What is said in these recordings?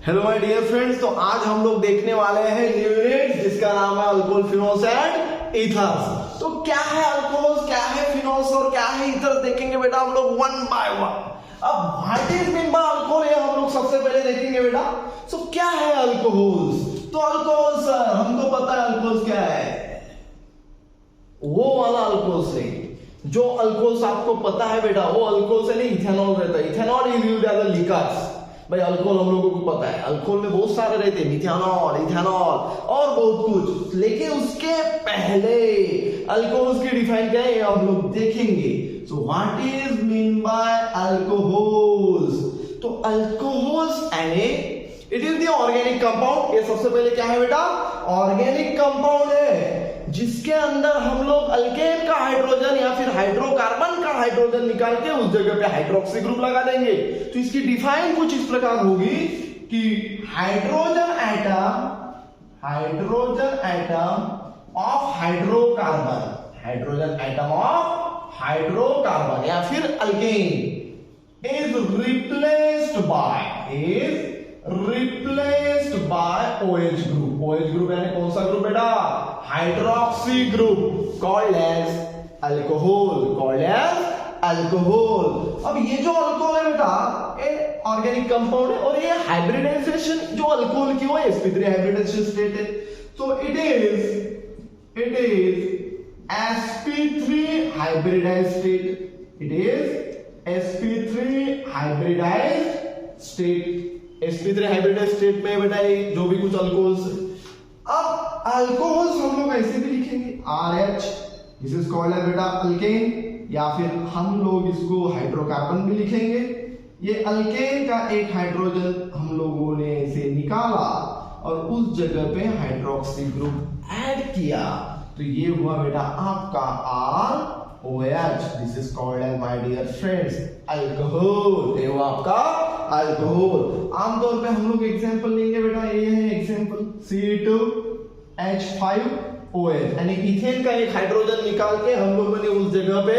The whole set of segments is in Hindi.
हेलो माय डियर फ्रेंड्स, तो आज हम लोग देखने वाले हैं न्यू यूनिट जिसका नाम है अल्कोहल, फिनोल्स एंड ईथर्स। तो क्या है अल्कोहल्स, क्या है फिनोल्स और क्या है ईथर्स देखेंगे बेटा हम लोग वन बाय वन। अब what is mean bye alcohol ये हम लोग सबसे पहले देखेंगे बेटा। सो क्या है अल्कोहल्स? तो अल्कोहल सर हमको पता है अल्कोहल्स क्या है, वो वाला अल्कोहल्स नहीं। जो अल्कोहल्स आपको पता है बेटा वो अल्कोहल से नहीं, इथेनॉल रहता है। Ethanol is used as a liquors. भाई अल्कोहल हम लोगों को पता है, अल्कोहल में बहुत सारे रहते हैं, मिथेनॉल, इथेनॉल और बहुत कुछ। लेकिन उसके पहले अल्कोहल्स की डिफाइन क्या है हम लोग देखेंगे। So what is mean by alcohols? तो alcohols it is the organic compound. ये सबसे पहले क्या है बेटा? ऑर्गेनिक कंपाउंड है जिसके अंदर हम लोग अल्केन का हाइड्रोजन या फिर हाइड्रोकार्बन का हाइड्रोजन निकाल के उस जगह पे हाइड्रोक्सी ग्रुप लगा देंगे। तो इसकी डिफाइन कुछ इस प्रकार होगी कि हाइड्रोजन एटम ऑफ हाइड्रोकार्बन या फिर alkane is replaced by OH group. OH group यानी कौन सा ग्रुप बेटा? Hydroxy group, called as alcohol. अब ये जो अल्कोहल है बेटा ये ऑर्गेनिक कंपाउंड है और ये हाइब्रिडाइजेशन जो अल्कोहल की वो sp3 हाइब्रिडाइजेशन स्टेट है। तो it is sp3 hybridized state. It is sp3 hybridized state. sp3 hybridized state में बेटा जो भी कुछ अल्कोहल्स। अब अल्कोहल्स हम लोग ऐसे भी लिखेंगे RH, this is called as बेटा अल्केन, या फिर हम लोग इसको हाइड्रोकार्बन भी लिखेंगे। ये अल्केन का एक हाइड्रोजन हम लोगों ने इसे निकाला और उस जगह पे हाइड्रोक्सी ग्रुप ऐड किया, तो ये हुआ बेटा आपका ROH। This is called as my dear friends alcohol. ये हुआ आपका अल्कोहल। आमतौर पे हम लोग एग्जांपल लेंगे बेटा, ये है एग्जांपल C2H5OH, यानी इथेन का एक हाइड्रोजन निकाल के हम लोगों ने उस जगह पे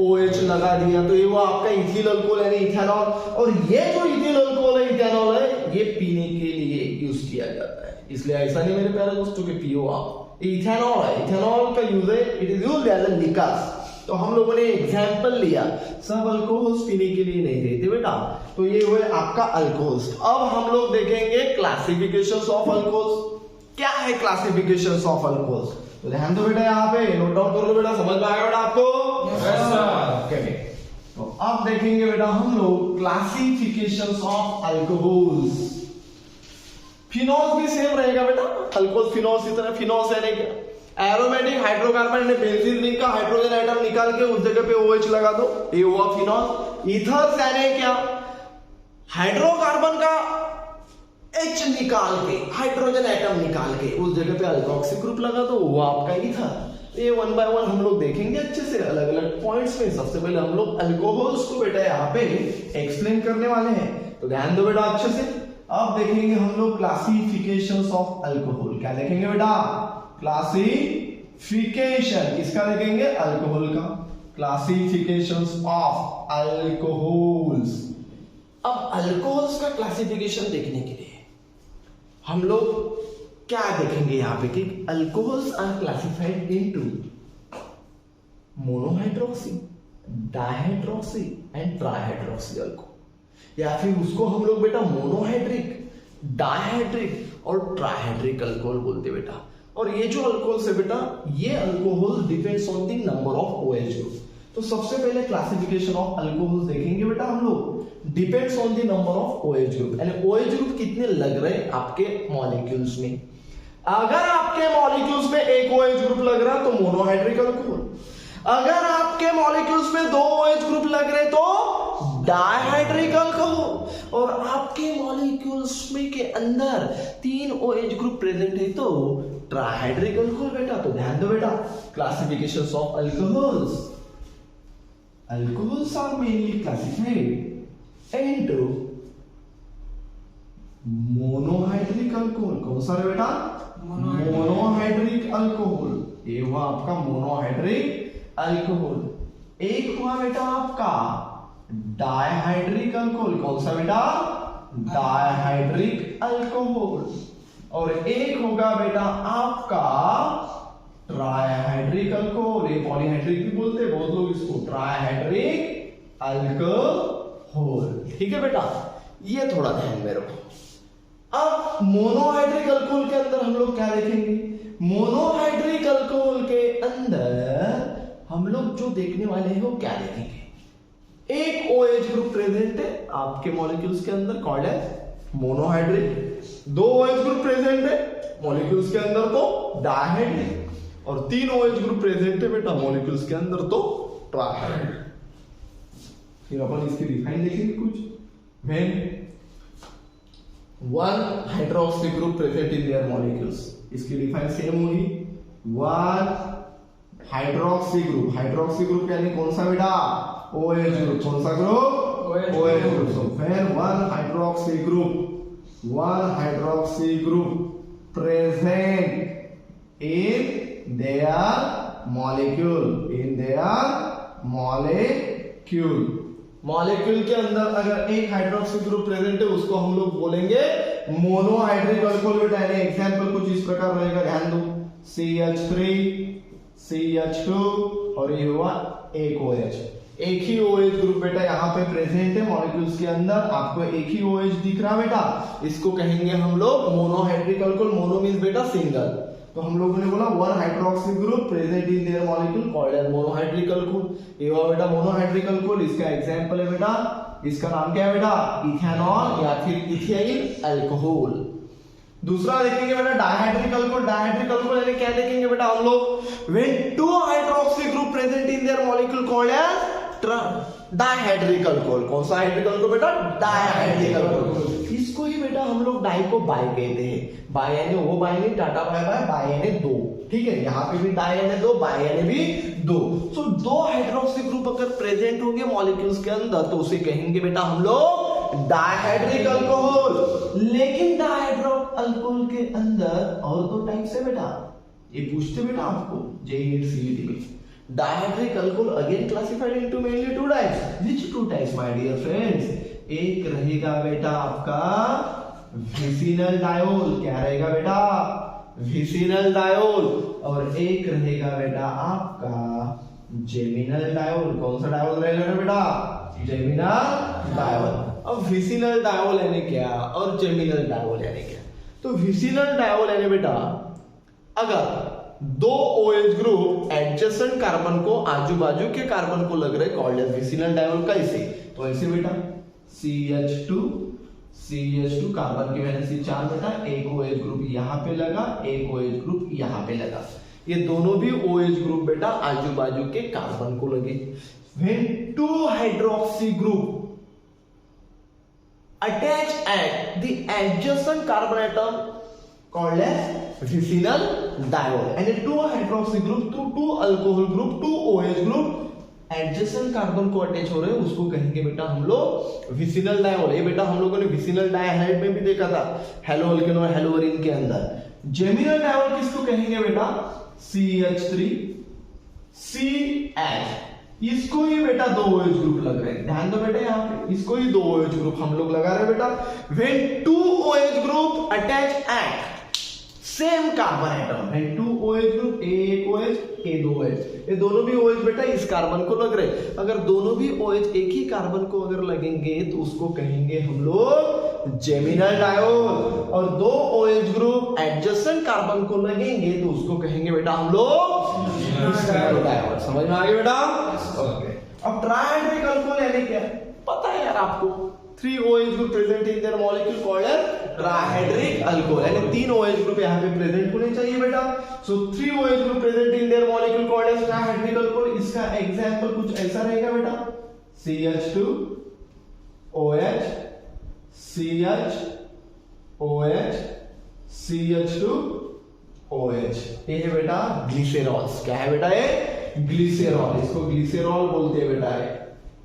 OH लगा दिया, तो ये वो आपका इथिल अल्कोहल यानी इथेनॉल। और ये जो इथिल अल्कोहल है, इथेनॉल है, ये पीने के लिए यूज किया जाता है। इसलिए ऐसा नहीं मेरे प्यारे दोस्तों कि पियो आप, इथेनॉल है, इथेनॉल का यूज है, it is used as a liquors. तो हम लोगों ने एग्जांपल लिया, सब अल्कोहल्स पीने के लिए नहीं रहते बेटा। तो ये हुए आपका अल्कोहल्स। अब हम लोग देखेंगे क्लासिफिकेशंस ऑफ अल्कोहल्स। क्या है क्लासिफिकेशंस ऑफ अल्कोहल्स? तो ध्यान दो बेटा, यहाँ पे नोट डाउन कर लो बेटा, समझ में आएगा बेटा आपको? Yes sir. तो अब देखेंगे बेटा हम लोग क्लासिफिकेशंस ऑफ अल्कोहल्स। फिनोल्स भी सेम रहेगा बेटा, अल्कोहल फिनोल्स की तरह। फिनोल्स यानी क्या? एरोमेटिक हाइड्रोकार्बन ने बेंजीन रिंग का हाइड्रोजन एटम निकाल के उस जगह पे OH लगा दो, ये हुआ फिनोल। ईथर्स यानी क्या? हाइड्रोकार्बन का H निकाल के, हाइड्रोजन एटम निकाल के उस जगह पे अल्कोक्सी ग्रुप लगा दो, वो आपका ईथर। ये वन बाय वन हम लोग देखेंगे अच्छे से अलग अलग पॉइंट्स में। सबसे पहले हम लोग अल्कोहल्स को बेटा यहाँ पे एक्सप्लेन करने वाले हैं, तो ध्यान दो बेटा अच्छे से। अब देखेंगे हम लोग क्लासिफिकेशंस ऑफ अल्कोहल। क्या देखेंगे बेटा? क्लासिफिकेशन किसका देखेंगे? अल्कोहल का। Classifications of alcohols. अब अल्कोहल्स का क्लासिफिकेशन देखने के लिए हम लोग क्या देखेंगे यहाँ पे कि alcohols are classified into monohydroxy, dihydroxy and trihydroxy alcohol, या फिर उसको हम लोग बेटा मोनोहाइड्रिक, डायहाइड्रिक और ट्राइहाइड्रिक अल्कोहल बोलते बेटा। और ये जो अल्कोहल्स है बेटा, ये alcohol depends on the number of OH group. तो सबसे पहले क्लासिफिकेशन ऑफ अल्कोहल्स देखेंगे बेटा हम लोग, depends on the number of OH group, यानी OH ग्रुप कितने लग रहे हैं आपके मॉलिक्यूल्स में। अगर आपके मॉलिक्यूल्स में एक OH ग्रुप लग रहा है तो मोनोहाइड्रिक अल्कोहल। अगर आपके मॉलिक्यूल्स में 2 OH ग्रुप लग रहे तो डायहाइड्रिक अल्कोहल। और आपके मॉलिक्यूल्स में के अंदर 3 OH ग्रुप प्रेजेंट है तो ट्राइहाइड्रिक अल्कोहल बेटा। तो ध्यान दो बेटा, classifications of alcohols. Alcohols are mainly classified into monohydric alcohol. कौन सा है बेटा? Monohydric alcohol. ये हुआ आपका मोनोहाइड्रिक अल्कोहल। एक हुआ बेटा आपका डायहाइड्रिक अल्कोहल। कौन सा बेटा? डायहाइड्रिक अल्कोहल, और एक होगा बेटा आपका ट्राइहाइड्रिक अल्कोहल, ये पॉलीहाइड्रिक भी बोलते हैं बहुत लोग इसको, ट्राइहाइड्रिक अल्कोहल। ठीक है बेटा, ये थोड़ा ध्यान में रखो। अब मोनोहाइड्रिक अल्कोहल के अंदर हम लोग क्या देखेंगे? मोनोहाइड्रिक अल्कोहल के अंदर हम लोग जो देखने वाले हैं वो क्या देखेंगे? एक OH ग्रुप प्रेजेंट है आपके मॉलिक्यूल्स के अंदर, कॉल्ड एज मोनोहाइड्रिक। दो OH ग्रुप प्रेजेंट है मॉलिक्यूल्स के अंदर तो डायहाइड्रिक, और तीन OH ग्रुप प्रेजेंट है बेटा मॉलिक्यूल्स के अंदर तो ट्राइहाइड्रिक। फिर अपन इसकी डिफाइन देखेंगे कुछ। When one hydroxy group present in their molecules, इसकी डिफाइन सेम होगी। वन हाइड्रोक्सी ग्रुप यानी कौन सा बेटा? OH group. कौन सा group? OH group. So when one hydroxy group present in their molecule के अंदर अगर एक हाइड्रोक्सी ग्रुप प्रेजेंट है उसको हम लोग बोलेंगे मोनोहाइड्रिक अल्कोहल बेटा। यानी एग्जांपल कुछ इस प्रकार रहेगा, ध्यान दो। CH3 CH2 और ये हुआ एक OH, एक ही OH ग्रुप बेटा यहाँ पे प्रेजेंट है मॉलिक्यूल्स के अंदर। आपको एक ही OH दिख रहा बेटा, इसको कहेंगे हम लोग मोनोहाइड्रिक अल्कोहल। मोनो मींस बेटा सिंगल, तो हम लोगों ने बोला one hydroxy group present in their molecule called as monohydric alcohol. ये हुआ बेटा मोनोहाइड्रिक अल्कोहल। इसका एग्जांपल है बेटा, इसका नाम क्या है बेटा? इथेनॉल या फिर इथाइल अल्कोहल। दूसरा देखेंगे बेटा डायहाइड्रिक अल्कोहल। डायहाइड्रिक अल्कोहल यानी क्या देखेंगे बेटा हम लोग? When two hydroxy group present in their molecule called as dihydric alcohol. कौन सा हाइड्रिक अल्कोहल बेटा? Dihydric alcohol. इसको ही बेटा हम लोग डाई को बाई कहते हैं। बाई यानी वो बाई नहीं, टाटा बाय बाय, बाई यानी दो। ठीक है, यहाँ पे भी डाई यानी दो, बाई यानी भी दो। सो दो हाइड्रोक्सी ग्रुप अगर प्रेजेंट होंगे मॉलिक्यूल्स के अंदर तो उसे कहेंगे बेटा हम लोग डायहाइड्रिक अल्कोहल। लेकिन डायहाइड्रिक अल्कोहल के अंदर और दो टाइप्स है बेटा, ये पूछते बेटा आपको जेईई सीईटी में। Dihydric alcohol again classified into mainly two types. Which two types my dear friends? एक रहेगा बेटा आपका विसिनल डायोल। क्या रहेगा बेटा? Vicinal diol. और एक रहेगा बेटा आपका जेमिनल डायोल। कौन सा डायोल रहेगा बेटा? Geminal diol. अब विसिनल डायोल यानी क्या और जेमिनल डायोल यानी क्या? तो विसिनल डायोल यानी बेटा अगर दो OH ग्रुप एडजेसेंट कार्बन को आजू बाजू के कार्बन को लग रहे कॉल्ड एज विसिनल डायोल। कैसे? तो ऐसे बेटा CH2 कार्बन की वैलेंसी 4 बेटा, एक OH ग्रुप यहाँ पे लगा, एक OH ग्रुप यहाँ पे लगा। ये दोनों भी OH ग्रुप बेटा आजू बाजू के कार्बन को लगे। When two hydroxy group attach at the adjacent carbon atom called as vicinal diol, and two hydroxy group to two alcohol group two OH group adjacent carbon को अटैच हो रहे हैं उसको कहेंगे बेटा हम लोग विसिनल डायोल। ये बेटा हम लोगों ने विसिनल डायहाइड में भी देखा था, हेलो अल्केन और हेलोअरीन के अंदर। जेमिनल डायोल किसको कहेंगे बेटा? CH3 CH, इसको ही बेटा दो OH ग्रुप लग रहे हैं। ध्यान दो बेटा यहाँ पे, इसको ही दो OH ग्रुप हम लोग लगा रहे हैं बेटा। When two OH group attach at same carbon atom, when two OH group, एक OH ए दो OH, ये दोनों भी OH बेटा इस कार्बन को लग रहे। अगर दोनों भी OH एक ही कार्बन को अगर लगेंगे तो उसको कहेंगे हम लोग जेमिनल डायोल। और दो OH ग्रुप एडजेसेंट कार्बन को लगेंगे तो उसको कहेंगे बेटा हम लोग विसिनल डायोल। समझ में आ गया बेटा? ओके। अब ट्राइहाइड्रिक अल्कोहल यानी क्या पता है यार आपको? 3 OH group present in their molecule called as trihydric alcohol. यानी 3 OH ग्रुप यहाँ पे प्रेजेंट होने चाहिए बेटा। So 3 OH group present in their molecule called as trihydric alcohol. इसका एग्जांपल कुछ ऐसा रहेगा बेटा, CH2 OH CH OH CH2 OH। ये है बेटा ग्लिसरॉल्स। क्या है बेटा? ये ग्लिसरॉल। इसको ग्लिसरॉल बोलते हैं बेटा,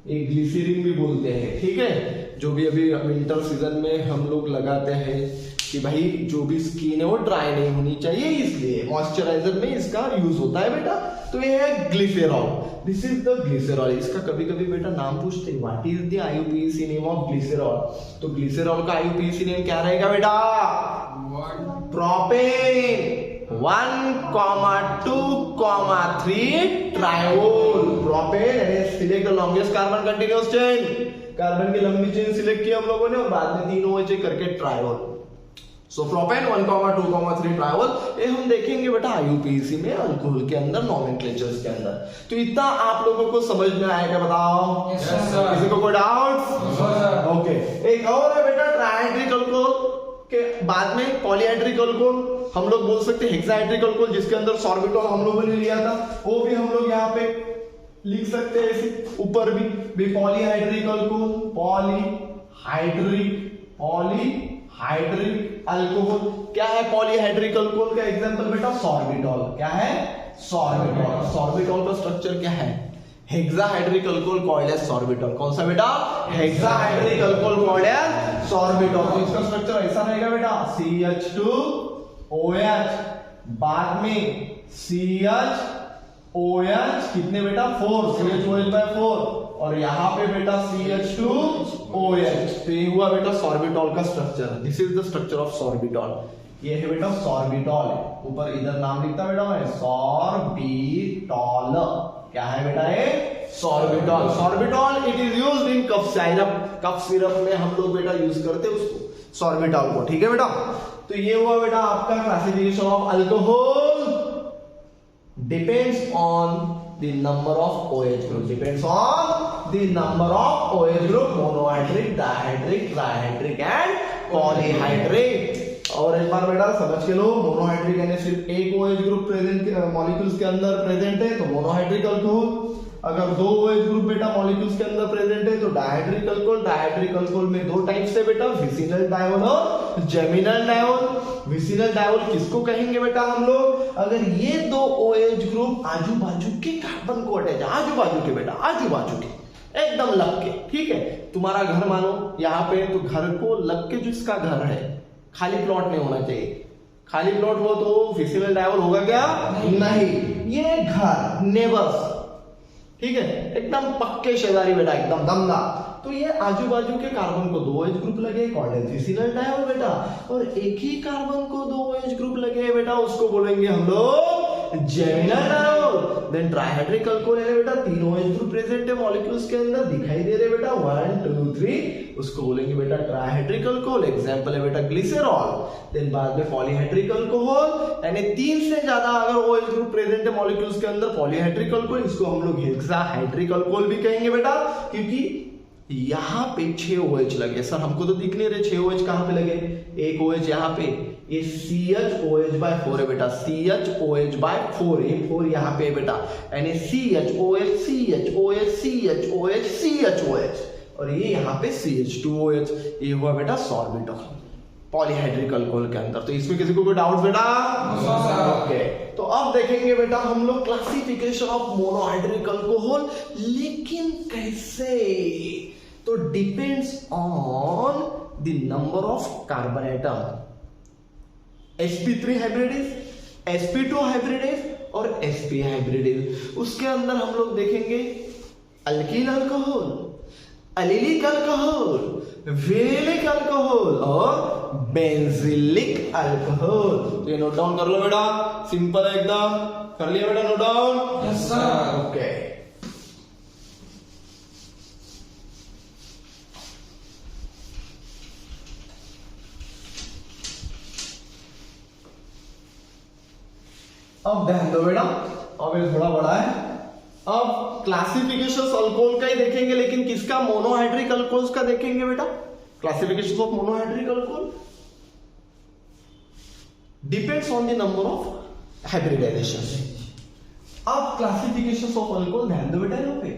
ये ग्लिसरीन भी बोलते हैं। ठीक है, जो भी अभी विंटर सीजन में हम लोग लगाते हैं कि भाई जो भी स्किन है वो ड्राई नहीं होनी चाहिए, इसलिए मॉइस्चराइजर में इसका यूज होता है बेटा। तो ये है glycerol, this is the glycerol. इसका कभी कभी बेटा नाम पूछते हैं, what is the IUPAC name of glycerol. तो ग्लिसरॉल का आईयूपीएसी नेम क्या रहेगा बेटा? Propane 1,2,3 triol. Propane and select the longest carbon continuous chain, carbon की लंबी चेन सिलेक्ट की हम लोगों ने और बाद में 3 OH करके ट्रायोल। सो प्रोपेन 1,2,3 ट्रायोल, ये हम देखेंगे बेटा आईयूपीएसी में अल्कोहल के अंदर नॉमेनक्लेचर्स के अंदर। तो इतना आप लोगों को समझ में आएगा बताओ? Yes, sir. किसी को कोई डाउट्स? ओके, एक और है बेटा ट्राइहाइड्रिक अल्कोहल के बाद में पॉलीहाइड्रिक अल्कोहल, हम लोग बोल सकते हैं हेक्साहाइड्रिक अल्कोहल, जिसके अंदर सॉर्बिटॉल हम लोगों ने लिया था, वो भी हम लोग यहाँ पे लिख सकते हैं ऐसे ऊपर भी पॉलीहाइड्रिक अल्कोहल, पॉलीहाइड्रिक अल्कोहल। क्या है पॉलीहाइड्रिक अल्कोहल का एग्जांपल बेटा? सॉर्बिटॉल। क्या है? सॉर्बिटॉल। सॉर्बिटॉल का स्ट्रक्चर क्या है? हेक्साहाइड्रिक अल्कोहल कॉल्ड एज सॉर्बिटॉल। कौन सा बेटा? हेक्साहाइड्रिक अल्कोहल कॉल्ड एज सॉर्बिटॉल। तो इसका स्ट्रक्चर ऐसा रहेगा बेटा, CH2OH, बाद में CHOH, कितने बेटा? 4, CHOH/4, और यहाँ पे बेटा CH2OH। तो ये हुआ बेटा सॉर्बिटॉल का structure. This is the structure of sorbitol. ये है बेटा सॉर्बिटॉल, ऊपर इधर नाम लिखता बेटा मैं, सॉर्बिटॉल। क्या है बेटा ये? Sorbitol. Sorbitol it is used in cough syrup. Cough syrup में हम लोग बेटा यूज करते हैं उसको, सॉर्बिटॉल को। ठीक है बेटा? तो ये हुआ बेटा आपका classification of alcohol. Depends on the number of OH group, depends on the number of OH group, monohydric, dihydric, trihydric and polyhydric। और एक बार बेटा समझ के लो, मोनोहाइड्रिक यानी सिर्फ एक OH ग्रुप प्रेजेंट मॉलिक्यूल्स के अंदर प्रेजेंट है तो मोनोहाइड्रिक अल्कोहल। अगर 2 OH ग्रुप बेटा मॉलिक्यूल्स के अंदर प्रेजेंट है तो डायहाइड्रिक अल्कोहल। डायहाइड्रिक अल्कोहल में 2 टाइप्स है बेटा, विसिनल डायोल और जेमिनल डायोल। विसिनल डायोल किसको कहेंगे बेटा हम लोग? अगर ये 2 OH ग्रुप आजू बाजू के कार्बन को अटैच, आजू बाजू के बेटा, आजू बाजू के एकदम लग के, ठीक है? तुम्हारा घर मानो यहाँ पे, तो घर को लग के जिसका घर है, खाली प्लॉट नहीं होना चाहिए। खाली प्लॉट हो तो विसिनल डायोल होगा क्या? नहीं। ये घर नेबर्स, ठीक है, एकदम पक्के शेजारी बेटा, एकदम दमदार। तो ये आजू बाजू के कार्बन को 2 OH ग्रुप लगे, कॉल्ड एज विसिनल डायोल बेटा। और एक ही कार्बन को 2 OH ग्रुप लगे बेटा, उसको बोलेंगे हम लोग geminal diol. Then trihydric alcohol है बेटा, 3 OH ग्रुप प्रेजेंट है मॉलिक्यूल्स के अंदर, दिखाई दे रहे बेटा 1 2 3, उसको बोलेंगे बेटा ट्राइहाइड्रिक अल्कोहल। एग्जांपल है बेटा ग्लिसरॉल। देन बाद में पॉलीहाइड्रिक अल्कोहल, यानी 3 से ज्यादा अगर OH ग्रुप प्रेजेंट है मॉलिक्यूल्स के अंदर, पॉलीहाइड्रिक अल्कोहल। इसको हम लोग हेक्साहाइड्रिक अल्कोहल भी कहेंगे बेटा, क्योंकि यहाँ पे 6 OH लगे। सर हमको तो दिख नहीं रहे 6 OH कहाँ पे लगे? एक OH यहाँ पे, ये CHOH/4 है बेटा, CHOH/4, ये 4 यहाँ पे है बेटा, यानी CHOH CHOH CHOH CHOH, और ये यहाँ पे CH2OH। ये हुआ बेटा सॉर्बिटॉल पॉलीहाइड्रिक अल्कोहल के अंदर। तो इसमें किसी को कोई डाउट बेटा? ओके, तो अब देखेंगे बेटा हम लोग क्लासिफिकेशन ऑफ मोनोहाइड्रिक अल्कोहल, लेकिन कैसे? तो depends on the number of carbon atom. sp3 hybridized, sp2 hybridized और sp हाइब्रिडेज। उसके अंदर हम लोग देखेंगे alkyl alcohol, allylic alcohol, vinylic alcohol और बेंजिलिक अल्कोहल। तो ये नोट डाउन कर लो बेटा, सिंपल है एकदम। कर लिया बेटा note down? Yes sir. Okay, अब ध्यान दो बेटा, अब ये थोड़ा बड़ा है। अब क्लासिफिकेशन अल्कोहल का ही देखेंगे, लेकिन किसका? मोनोहाइड्रिक अल्कोहल्स का देखेंगे बेटा। Classification of monohydric alcohol depends on the number of hybridization. अब क्लासिफिकेशन ऑफ अल्कोहल ध्यान दो बेटा, यहाँ पे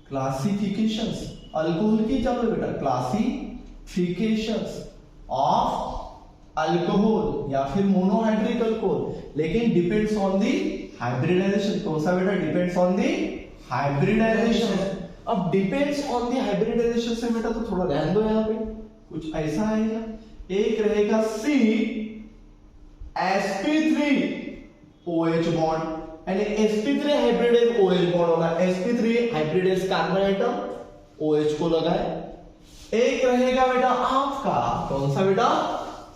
क्लासिफिकेशन अल्कोहल की चलो बेटा, क्लासिफिकेशन ऑफ अल्कोहल या फिर मोनोहाइड्रिक अल्कोहल, लेकिन डिपेंड्स ऑन दी हाइब्रिडाइजेशन। कौन सा बेटा? Depends on the hybridization. अब डिपेंड्स ऑन दी हाइब्रिडाइजेशन से बेटा तो थोड़ा ध्यान दो, यहाँ पे कुछ ऐसा आएगा, एक रहेगा CsP3OH बॉन्ड, यानी sp3 हाइब्रिडाइज OH बॉन्ड होगा, sp3 hybridize carbon atom OH को लगाए। एक रहेगा बेटा आपका कौन सा बेटा,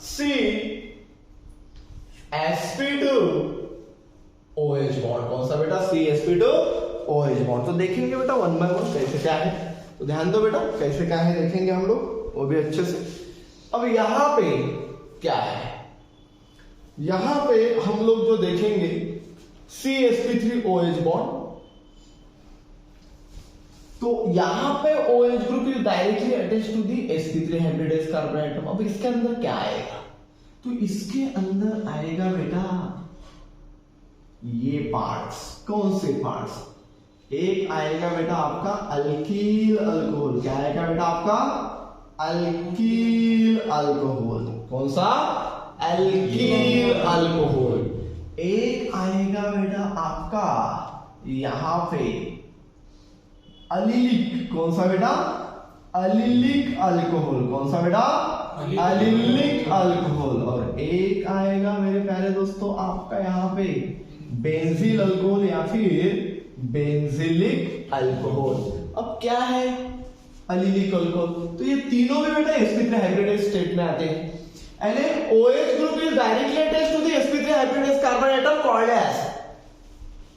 CsP2OH बॉन्ड, कौन सा बेटा, CsP2OH बॉन्ड। तो देखेंगे बेटा वन बाय वन कैसे क्या है, तो ध्यान दो बेटा कैसे क्या है देखेंगे हम लोग वो भी अच्छे से। अब यहां पे क्या है, यहां पे हम लोग जो देखेंगे CsP3OH बॉन्ड, तो यहां पे OH group is directly attached to the sp3 hybridize carbon atom. अब इसके अंदर क्या आएगा, तो इसके अंदर आएगा बेटा ये पार्ट्स, कौन से पार्ट्स, एक आएगा बेटा आपका अल्कील अल्कोहल, क्या आएगा बेटा आपका अल्कील अल्कोहल, कौन सा अल्कील अल्कोहल। एक आएगा बेटा आपका यहां पे अलिलिक, कौन सा बेटा अलिलिक अल्कोहल, कौन सा बेटा अलिलिक अल्कोहल। और एक आएगा मेरे प्यारे दोस्तों आपका यहां पे बेंजील अल्कोहल या फिर बेंजिलिक अल्कोहल। अब क्या है अलिलिक अल्कोहल, तो ये तीनों भी बेटा sp3 हाइब्रिडाइज स्टेट में आते हैं। And OH group is directly attached to the sp3 hybridized carbon atom called as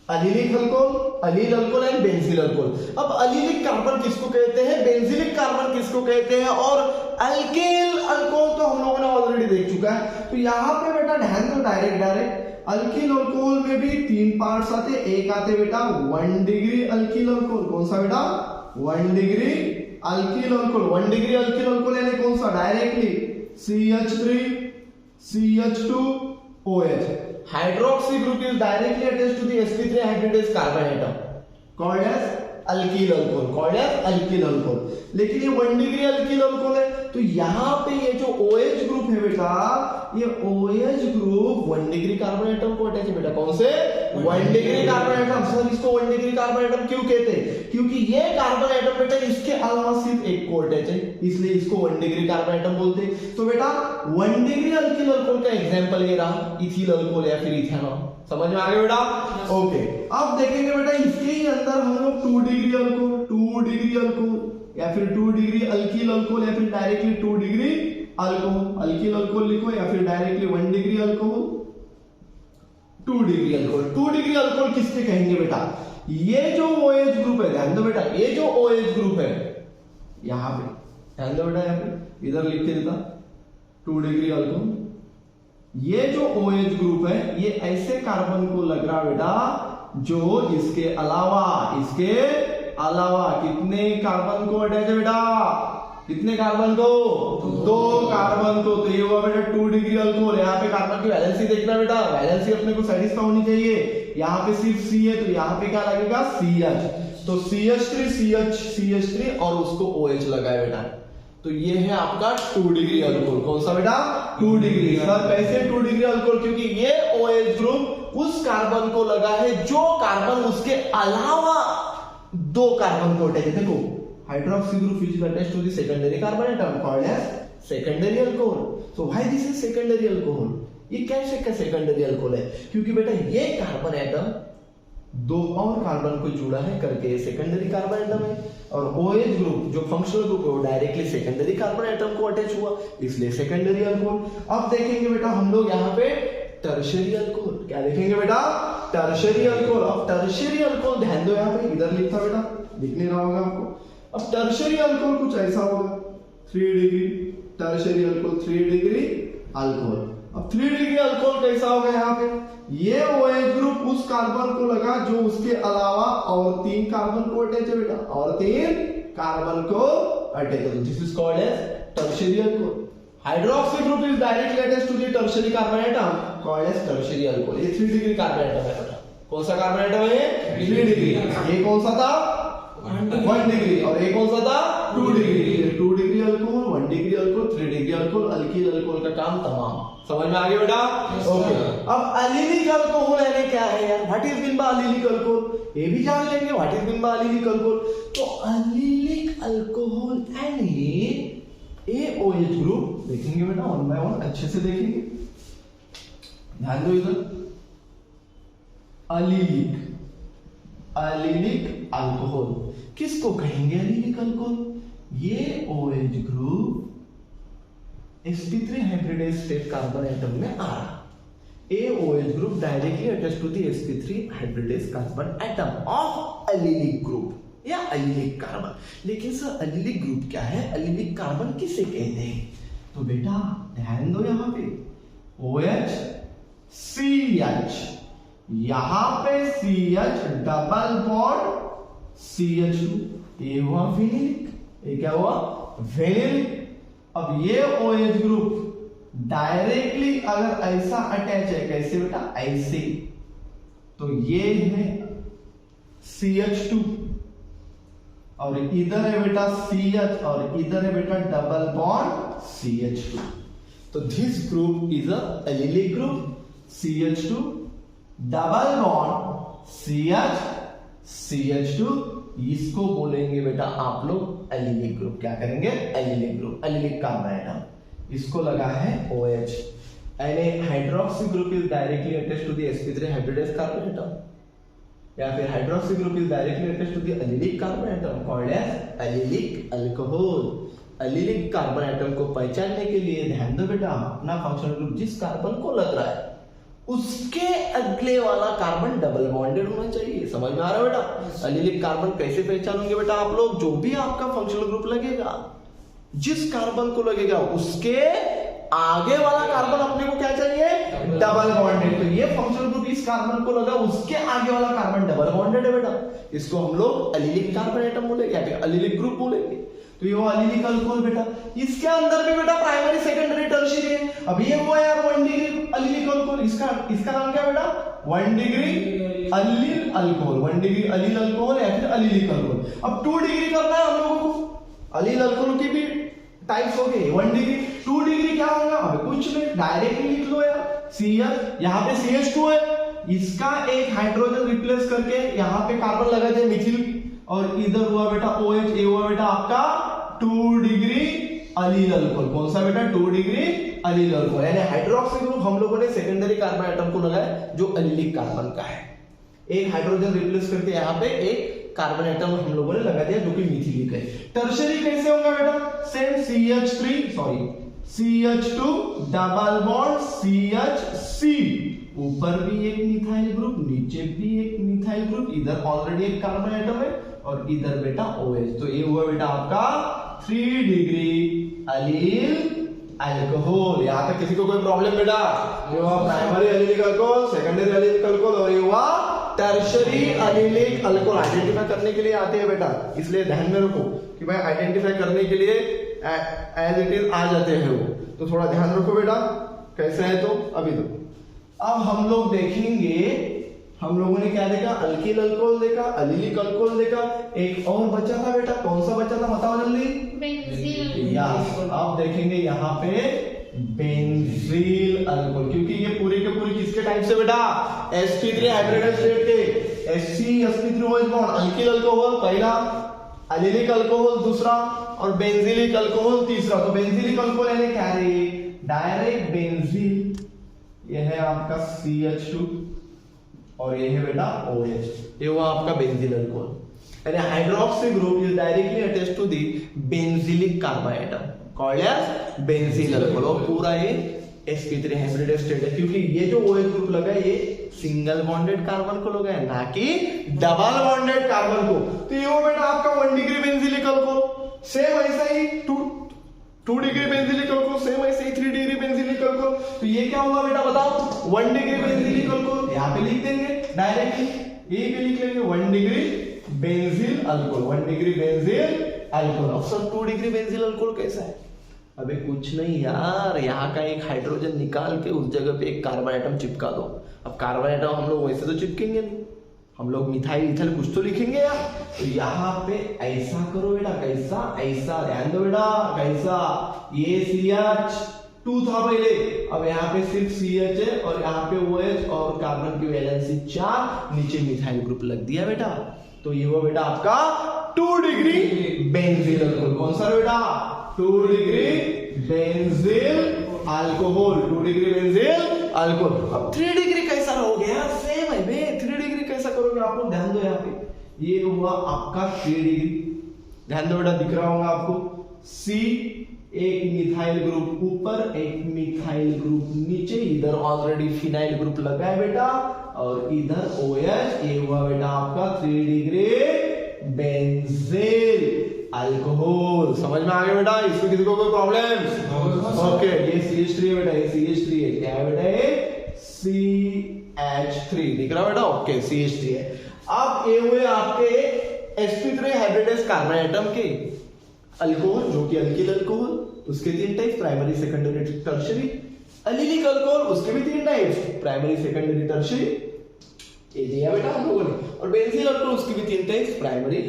allylic alcohol, allyl alcohol and benzyl alcohol। अब allylic कार्बन किसको कहते हैं, बेंजिलिक कार्बन किसको कहते हैं, और अल्किल अल्कोहल तो हम लोगों ने ऑलरेडी देख चुका है। तो यहाँ पे बेटा ध्यान दो डायरेक्ट अल्किल अल्कोहल में भी तीन पार्ट्स आते, एक आते बेटा 1 डिग्री अल्किल अल्कोहल, कौन सा बेटा 1 degree alkyl alcohol. 1 degree alkyl alcohol यानी कौन सा, directly CH3 CH2OH। Hydroxy group is directly attached to the sp3 hybridize carbon atom called as alkyl alcohol, called as alkyl alcohol. लेकिन ये 1 डिग्री अल्किल अल्कोहल है, तो यहां पे ये जो OH ग्रुप है बेटा, ये OH group 1 degree carbon atom को अटैच है बेटा, कौन से 1 डिग्री कार्बन एटम। सर इसको 1 डिग्री कार्बन एटम क्यों कहते हैं, क्योंकि ये कार्बन एटम बेटा इसके अलावा सिर्फ एक को अटैच है, इसलिए इसको 1 डिग्री कार्बन एटम बोलते हैं। तो बेटा 1 डिग्री अल्किल अल्कोहल का एग्जांपल ये रहा इथिल अल्कोहल या फिर इथेनॉल। समझ में आ गया बेटा, ओके। अब देखेंगे बेटा इसके ही अंदर हम लोग 2 डिग्री अल्कोहल, 2 डिग्री अल्कोहल या फिर 2 डिग्री अल्किल अल्कोहल या फिर directly 2 degree alcohol, alkyl alcohol लिखो या फिर directly 1 degree alcohol, 2 degree alcohol. 2 degree alcohol किसके कहेंगे बेटा, ये जो OH ग्रुप है, ध्यान दो बेटा ये जो OH ग्रुप है यहां पे, ध्यान दो बेटा यहाँ पे इधर लिख के देता 2 डिग्री अल्कोहल। ये जो OH ग्रुप है ये ऐसे कार्बन को लग रहा बेटा जो इसके अलावा कितने कार्बन को अटैच है बेटा, कितने कार्बन को, 2 कार्बन को। तो ये हुआ बेटा 2 डिग्री अल्कोहल। यहाँ पे कार्बन की वैलेंसी देखना बेटा, वैलेंसी अपने को सेटिस्फाई होनी चाहिए। यहाँ पे सिर्फ C है तो यहाँ पे क्या लगेगा CH, तो CH3 और उसको OH लगाए बेटा, तो ये है आपका 2 डिग्री अल्कोहल। कौन सा बेटा 2 डिग्री। सर कैसे 2 डिग्री अल्कोहल, क्योंकि ये OH ग्रुप उस कार्बन को लगा है जो कार्बन उसके अलावा 2 कार्बन को अटैच है। देखो hydroxy group is attached to the secondary carbon atom called as secondary alcohol. So why this is secondary alcohol, ये कैसे का सेकेंडरी अल्कोहल है, क्योंकि बेटा ये कार्बन एटम 2 और कार्बन को जुड़ा है करके सेकेंडरी कार्बन एटम है, और OH ग्रुप जो फंक्शनल ग्रुप है वो डायरेक्टली सेकेंडरी कार्बन एटम को अटैच हुआ, इसलिए सेकेंडरी अल्कोहल। अब देखेंगे बेटा हम लोग यहाँ पे टर्शियरी अल्कोहल, क्या देखेंगे बेटा टर्शियरी अल्कोहल। अब टर्शियरी अल्कोहल ध्यान दो यहाँ पे इधर लिखा बेटा, दिख नहीं रहा होगा आपको। अब टर्शियरी अल्कोहल कुछ ऐसा होगा 3 degree tertiary alcohol, 3 degree alcohol. अब 3 डिग्री अल्कोहल कैसा होगा, यहाँ पे ये OH ग्रुप उस कार्बन को लगा जो उसके अलावा और 3 कार्बन को अटैच है बेटा, और 3 कार्बन को अटैच है, this is called as tertiary alcohol. Hydroxy group is directly attached to the tertiary carbon atom called as tertiary alcohol. ये 3 डिग्री कार्बन एटम है बेटा, कौन सा कार्बन एटम है 3 डिग्री। ये कौन सा था 1 डिग्री, और ये कौन सा था 2 degree. 2 degree alcohol, 1 degree alcohol, 3 degree alcohol, alkyl alcohol का काम तमाम। समझ में आ गया बेटा, ओके। अब अलिलिक अल्कोहल यानी क्या है यार, what is mean by allylic alcohol, ये भी जान लेंगे what is mean by allylic alcohol. तो अलिलिक अल्कोहल यानी AOH ग्रुप देखेंगे बेटा वन बाय वन, अच्छे से देखेंगे, ध्यान दो इधर। अलीलिक अल्कोहल किसको कहेंगे? Allylic alcohol. ये OH group sp3 hybridized state carbon atom में आ रहा। AOH group directly attach to the sp3 hybridized carbon atom of allylic group या अलीलिक कार्बन। लेकिन सर अलीलिक ग्रुप क्या है? अलीलिक कार्बन किसे कहते हैं? तो बेटा ध्यान दो, यहां पे OH CH, यहां पे CH डबल बॉन्ड CH2, ये हुआ विनिलिक। ये क्या हुआ? विनिलिक। अब ये OH ग्रुप डायरेक्टली अगर ऐसा अटैच है, कैसे बेटा? ऐसे, तो ये है CH2 और इधर है बेटा CH और इधर है बेटा डबल बॉन्ड CH2। तो this group is a allylic group, CH2 double bond CH CH2, इसको बोलेंगे बेटा आप लोग एलिलिक ग्रुप। क्या करेंगे? Allylic group, allylic carbon atom. इसको लगा है OH। And hydroxy group is directly attached to the sp3 hybridized carbon atom, या फिर hydroxy group is directly attached to the allylic carbon atom called as allylic alcohol. Allylic carbon atom को पहचानने के लिए ध्यान दो बेटा, अपना फंक्शनल ग्रुप जिस कार्बन को लग रहा है उसके अगले वाला कार्बन डबल बॉन्डेड होना चाहिए। समझ में आ रहा है बेटा? एलिलिक कार्बन कैसे पहचानोगे बेटा आप लोग? जो भी आपका फंक्शनल ग्रुप लगेगा, जिस कार्बन को लगेगा उसके आगे वाला कार्बन अपने को क्या चाहिए? Double bonded. तो ये फंक्शनल ग्रुप इस कार्बन को लगा, उसके आगे वाला कार्बन डबल बॉन्डेड है बेटा, इसको हम लोग एलिलिक कार्बन एटम बोलेंगे या फिर एलिलिक ग्रुप बोलेंगे। तो ये वो एलिलिक अल्कोहल बेटा। इसके अंदर भी बेटा प्राइमरी सेकेंडरी टर्शियरी है। अब ये वो यार 1 डिग्री एलिलिक अल्कोहल, इसका नाम क्या बेटा? 1 degree allyl alcohol, 1 degree allyl alcohol या फिर एलिलिक अल्कोहल। अब 2 डिग्री करना है हम लोगों को। एलिल अल्कोहल की भी टाइप्स हो गए। 1 डिग्री, 2 डिग्री क्या होगा? अब कुछ नहीं, डायरेक्टली लिख लो यार। CH, यहाँ पे CH2 है, इसका एक हाइड्रोजन रिप्लेस करके यहाँ पे कार्बन लगा दिया मिथिल, और इधर हुआ बेटा OH, ये हुआ बेटा आपका 2 डिग्री एलिल अल्कोहल। कौन सा बेटा? 2 डिग्री एलिल अल्कोहल। यानी हाइड्रोक्सी ग्रुप हम लोगों ने सेकेंडरी कार्बन एटम को लगाया जो एलिलिक कार्बन का है। एक हाइड्रोजन रिप्लेस करके यहाँ पे एक कार्बन एटम हम लोगों ने लगा दिया जो कि मिथिलिक है। टर्शियरी कैसे होगा बेटा? Same CH2 double bond CHC, ऊपर भी एक मिथाइल ग्रुप, नीचे भी एक मिथाइल ग्रुप, इधर ऑलरेडी एक कार्बन एटम है और इधर बेटा OH। तो ये हुआ बेटा आपका 3 डिग्री एलिल अल्कोहल। यहां तक किसी को कोई प्रॉब्लम बेटा? ये हुआ primary allylic alcohol, secondary allylic alcohol और ये हुआ टर्शियरी एलिलिक अल्कोहल। आइडेंटिफाई करने के लिए आते हैं बेटा, इसलिए ध्यान में रखो कि भाई आइडेंटिफाई करने के लिए एज इट इज आ जाते हैं वो, तो थोड़ा ध्यान रखो बेटा कैसे है। तो अभी तो अब हम लोग देखेंगे, हम लोगों ने क्या देखा? अल्किल अल्कोहल देखा, एलिलिक अल्कोहल देखा, एक और बचा था बेटा, कौन सा बचा था बताओ जल्दी? बेंजील। अब देखेंगे यहाँ पे बेंजील अल्कोहल, क्योंकि ये पूरे के पूरे किसके टाइप से बेटा? sp3 हाइब्रिडाइज्ड स्टेट के sp3OH बॉन्ड। अल्किल अल्कोहल पहला, एलिलिक अल्कोहल दूसरा और बेंजीलिक अल्कोहल तीसरा। तो बेंजीलिक अल्कोहल यानी क्या है? डायरेक्ट बेंजील, ये है आपका CH2 और ये है बेटा OH, ये हुआ आपका बेंजील अल्कोहल। यानी hydroxy group is directly attached to the benzylic carbon atom called as benzyl alcohol. और पूरा ये sp3 हाइब्रिडाइज्ड स्टेट है, क्योंकि ये जो OH ग्रुप लगा है ये सिंगल बॉन्डेड कार्बन को लगा है, ना कि डबल बॉन्डेड कार्बन को। तो ये वो बेटा आपका 1 डिग्री बेंजीलिक अल्कोहल, सेम ऐसा ही 2 डिग्री बेंजीलिक अल्कोहल, सेम ऐसे ही 3 डिग्री बेंजीलिक अल्कोहल। तो ये क्या हुआ बेटा बताओ? 1 डिग्री बेंजीलिक अल्कोहल। यहाँ पे लिख देंगे डायरेक्टली, ये भी लिख लेंगे 1 डिग्री बेंजील अल्कोहल, 1 डिग्री बेंजील अल्कोहल। अब सर 2 डिग्री बेंजील अल्कोहल कैसा है? अबे कुछ नहीं यार, यहाँ का एक हाइड्रोजन निकाल के उस जगह पे एक कार्बन एटम चिपका दो। अब कार्बन एटम हम लोग वैसे तो चिपकेंगे नहीं, हम लोग मिथाइल इथाइल कुछ तो लिखेंगे यार। तो यहाँ पे ऐसा करो बेटा, कैसा? ऐसा, ध्यान दो बेटा कैसा? ये CH2 था पहले, अब यहाँ पे सिर्फ CH है और यहाँ पे OH और कार्बन की वैलेंसी 4, नीचे मिथाइल ग्रुप लग दिया बेटा। तो ये हुआ बेटा आपका 2 डिग्री बेंजील अल्कोहल। कौन सा बेटा? 2 डिग्री बेंजील अल्कोहल, 2 डिग्री बेंजील अल्कोहल। अब 3 डिग्री कैसा रहोगे यार, सेम है बे, 3 डिग्री कैसा करोगे आप लोग, ध्यान दो यहाँ पे, ये हुआ आपका 3 डिग्री, ध्यान दो बेटा, दिख रहा होगा आपको, C एक मिथाइल ग्रुप ऊपर, एक मिथाइल ग्रुप नीचे, इधर ऑलरेडी फिनाइल ग्रुप लगा है बेटा, और इधर OH, ये हुआ बेटा आपका 3 डिग्री बेंजील अल्कोहल। समझ में आ गया बेटा, इसमें किसी को कोई प्रॉब्लम? ओके, ये CH3 है बेटा, ये CH3 है, क्या है बेटा ये CH3, दिख रहा बेटा, ओके CH3 है। अब ये हुए आपके sp3 हाइब्रिडाइज्ड कार्बन एटम के अल्कोहल, जो कि अल्किल अल्कोहल, उसके 3 types, primary secondary tertiary. Allylic alcohol, उसके भी 3 टाइप्स, प्राइमरी सेकेंडरी टर्शियरी, ये दिया बेटा हम लोगों ने। और बेंजील अल्कोहल, उसकी भी 3 टाइप्स, प्राइमरी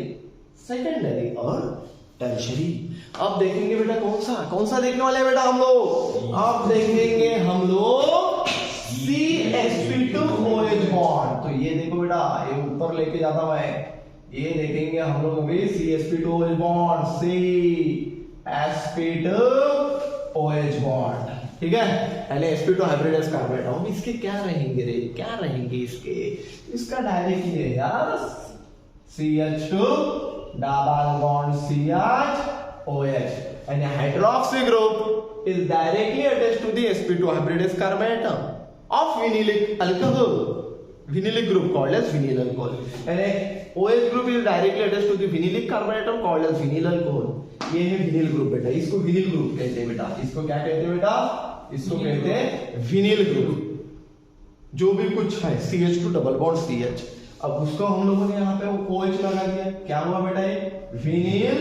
सेकेंडरी और टर्शियरी। अब देखेंगे बेटा कौन सा देखने वाले हैं बेटा हम लोग, अब देखेंगे हम लोग CsP2OH बॉन्ड। तो ये देखो बेटा, ये ऊपर लेके जाता हूं मैं, ये देखेंगे हम लोग अभी CsP2OH बॉन्ड, CsP2OH बॉन्ड, ठीक है। पहले sp2 हाइब्रिडाइज्ड कार्बन एटम, इसके क्या रहेंगे रे, क्या रहेंगे इसके, इसका डायरेक्ट ही है यार, CH2 double bond CH and a hydroxy group is directly attached to the sp2 hybridized carbon atom of vinylic alcohol, vinylic group called as vinyl alcohol, and a OH group is directly attached to the vinylic carbon atom called as vinyl alcohol। ये है विनिल ग्रुप बेटा, इसको विनिल ग्रुप कहते हैं बेटा, इसको क्या कहते हैं बेटा, इसको कहते हैं विनिल ग्रुप, जो भी कुछ है CH2 डबल बॉन्ड CH। अब उसको हम लोगों ने यहाँ पे वो OH लगा दिया, क्या हुआ बेटा ये विनिल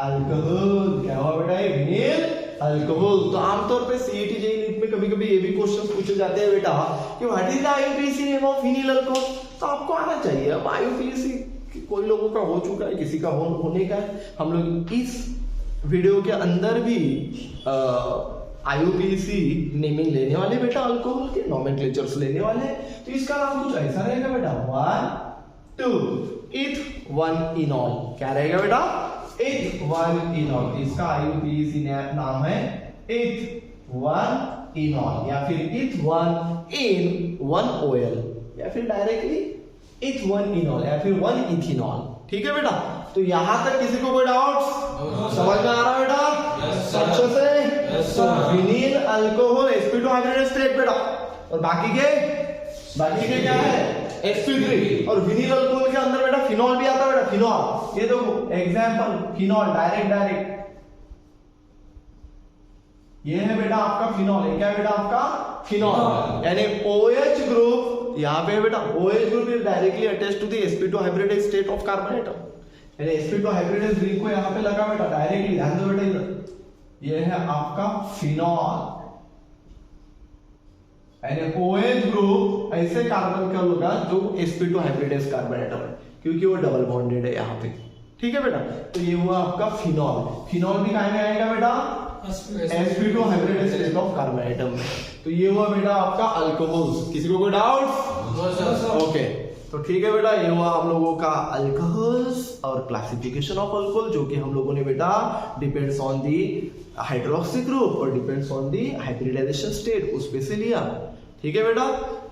अल्कोहल, क्या हुआ बेटा ये विनिल अल्कोहल। तो आमतौर पे CET जेईई नीट में कभी कभी ये भी क्वेश्चन पूछे जाते हैं बेटा कि what is the IUPAC name of vinyl alcohol, तो आपको आना चाहिए। अब IUPAC कोई लोगों का हो चुका है, किसी का होने का है। हम लोग इस वीडियो के अंदर भी IUPAC नेमिंग लेने वाले बेटा, अल्कोहल के नोमेनक्लेचर्स लेने वाले। तो इसका नाम कुछ ऐसा रहेगा बेटा, 1 2 eth 1 enol, क्या रहेगा बेटा eth 1 enol, इसका IUPAC नाम है eth 1 enol, या फिर eth 1 in 1 OL, या फिर डायरेक्टली eth 1 enol, या फिर 1 ethanol, ठीक है बेटा। तो यहां तक किसी को कोई डाउट समझ में आ रहा है बेटा? अच्छे से। तो विनिल अल्कोहल sp2 हाइब्रिडाइज्ड स्टेट बेटा, और बाकी के क्या है sp3, और विनिल अल्कोहल के अंदर बेटा फिनॉल भी आता है बेटा, फिनॉल, ये देखो एग्जांपल फिनॉल, डायरेक्ट ये है बेटा आपका फिनॉल, ये क्या है बेटा आपका फिनॉल, यानी OH ग्रुप, यहाँ पे बेटा OH group is directly attached to the sp2 hybridized state of carbon atom, यानी sp2 हाइब्रिडाइज्ड रिंग को यहाँ पे लगा बेटा डायरेक्टली, ध्यान दो बेटा इधर, ये है आपका फिनॉल, यानी OH ग्रुप ऐसे कार्बन का होगा जो sp2 हाइब्रिडाइज्ड कार्बन एटम है, क्योंकि वो डबल बॉन्डेड है यहाँ पे, ठीक है बेटा। तो ये हुआ आपका फिनॉल, फिनॉल भी कहाँ में आएगा बेटा sp2 hybridized state of carbon atom में। तो ये हुआ बेटा आपका अल्कोहल, किसी को कोई डाउट? ओके, तो ठीक है बेटा, ये हुआ हम लोगों का अल्कोहल्स और क्लासिफिकेशन ऑफ अल्कोहल, जो कि हम लोगों ने बेटा depends on the hydroxy group और depends on the hybridization state, उस पे से लिया, ठीक है बेटा।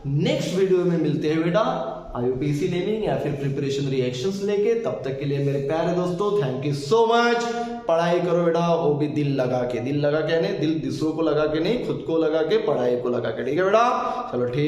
नेक्स्ट वीडियो में मिलते हैं बेटा IUPAC नेमिंग या फिर प्रिपरेशन रिएक्शंस लेके। तब तक के लिए मेरे प्यारे दोस्तों, थैंक यू सो मच। पढ़ाई करो बेटा, वो भी दिल लगा के यानी दिल दूसरों को लगा के नहीं, खुद को लगा के, पढ़ाई को लगा के, ठीक है बेटा। चलो ठीक।